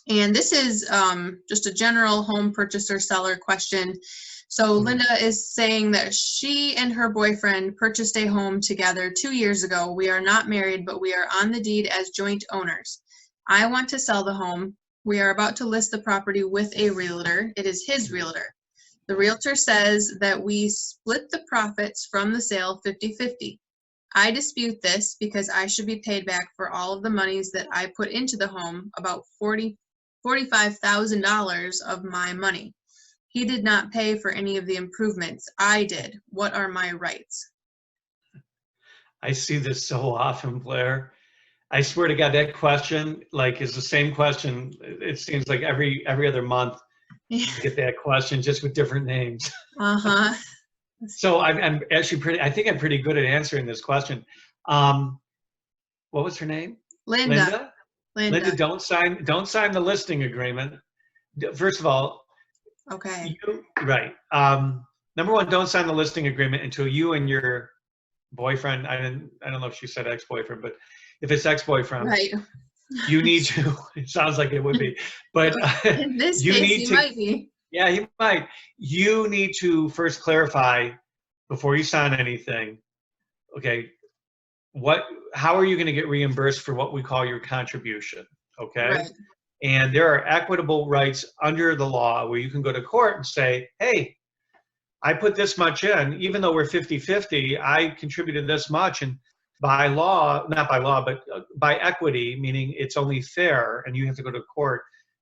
And this is just a general home purchaser seller question. So Linda is saying that she and her boyfriend purchased a home together 2 years ago. We are not married, but we are on the deed as joint owners. I want to sell the home. We are about to list the property with a realtor. It is his realtor. The realtor says that we split the profits from the sale 50-50. I dispute this because I should be paid back for all of the monies that I put into the home, about $45,000 of my money. He did not pay for any of the improvements. I did. What are my rights? I see this so often, Blair. I swear to God, that question is the same question. It seems like every other month you get that question, just with different names. Uh-huh. So I'm actually I think I'm pretty good at answering this question. What was her name? Linda. Linda, don't sign the listing agreement. First of all, okay. Right. Number one, don't sign the listing agreement until you and your boyfriend, I don't know if she said ex-boyfriend, but if it's ex-boyfriend, right. You need to, it sounds like it would be, but in this case, he might be. Yeah, he might. You need to first clarify before you sign anything, okay, how are you going to get reimbursed for what we call your contribution, okay? Right. And there are equitable rights under the law where you can go to court and say, hey, I put this much in, even though we're 50-50, I contributed this much, and by law, not by law, but by equity, meaning it's only fair, and you have to go to court,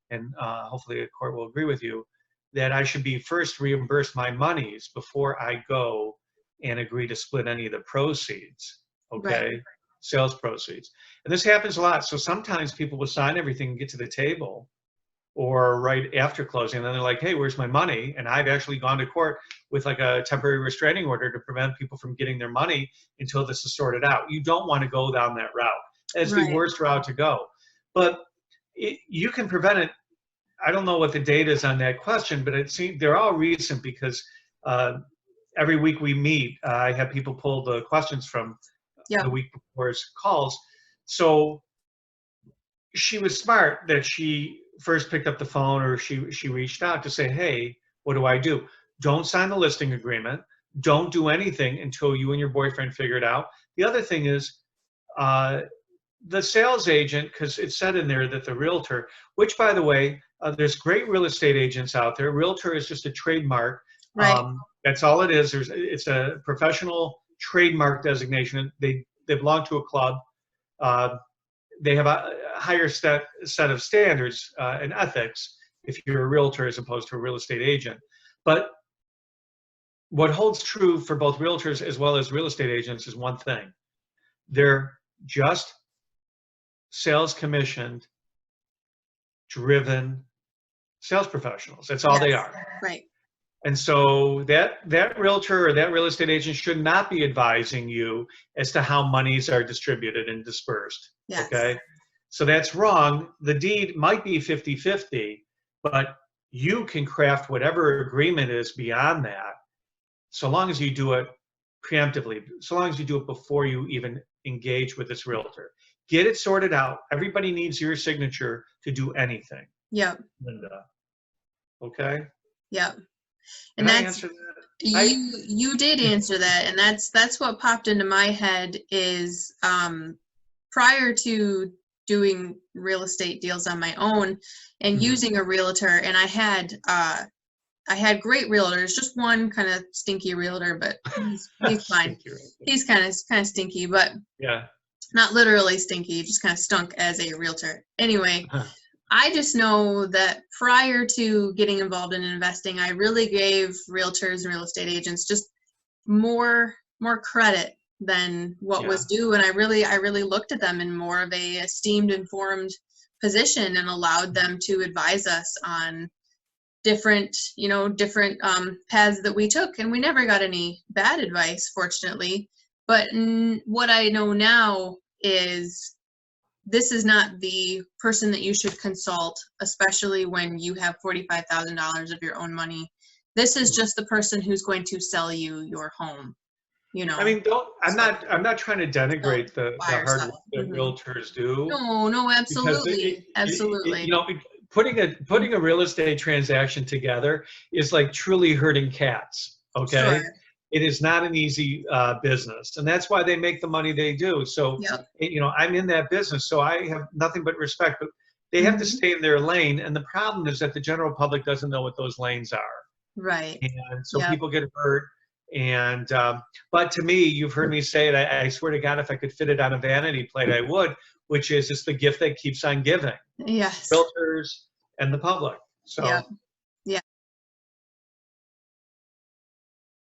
and hopefully the court will agree with you, that I should be first reimbursed my monies before I go and agree to split any of the proceeds, okay? Right. Sales proceeds. And this happens a lot. So sometimes people will sign everything and get to the table or right after closing, and then they're like, hey, where's my money? And I've actually gone to court with like a temporary restraining order to prevent people from getting their money until this is sorted out. You don't want to go down that route. It's the worst route to go. But you can prevent it. I don't know what the date is on that question, but it seems they're all recent because every week we meet, I have people pull the questions from the week before's calls. So she was smart that she first picked up the phone, or she reached out to say, hey, what do I do? Don't sign the listing agreement. Don't do anything until you and your boyfriend figure it out. The other thing is the sales agent, because it said in there that the realtor, which by the way, there's great real estate agents out there. Realtor is just a trademark. Right. That's all it is. It's a professional trademark designation. They belong to a club. They have a higher set of standards and ethics if you're a realtor as opposed to a real estate agent. But what holds true for both realtors as well as real estate agents is one thing. They're just sales commissioned, driven sales professionals. That's all they are. Right. And so that realtor or that real estate agent should not be advising you as to how monies are distributed and dispersed. Yes. Okay? So that's wrong. The deed might be 50-50, but you can craft whatever agreement is beyond that, so long as you do it preemptively, so long as you do it before you even engage with this realtor. Get it sorted out. Everybody needs your signature to do anything. Yep. Linda. Okay? Yep. And Did I that's answer that? you did answer that, and that's what popped into my head is prior to doing real estate deals on my own and using a realtor, and I had great realtors, just one kind of stinky realtor, but he's fine. He's kind of stinky, but yeah, not literally stinky, just kind of stunk as a realtor. Anyway, I just know that prior to getting involved in investing, I really gave realtors and real estate agents just more credit than what was due, and I really looked at them in more of a esteemed, informed position and allowed them to advise us on different paths that we took, and we never got any bad advice, fortunately. But what I know now is this is not the person that you should consult, especially when you have $45,000 of your own money. This is just the person who's going to sell you your home. You know. I mean, I'm not trying to denigrate the hard work that realtors do. No, absolutely, absolutely. putting a real estate transaction together is like truly herding cats. Okay. Sure. It is not an easy business, and that's why they make the money they do. So, Yep. I'm in that business, so I have nothing but respect. But they have to stay in their lane, and the problem is that the general public doesn't know what those lanes are, Right. and so Yep. people get hurt. And but to me, you've heard me say it. I swear to God, if I could fit it on a vanity plate, I would. Which is, it's the gift that keeps on giving. Yes. Realtors and the public. So. Yep.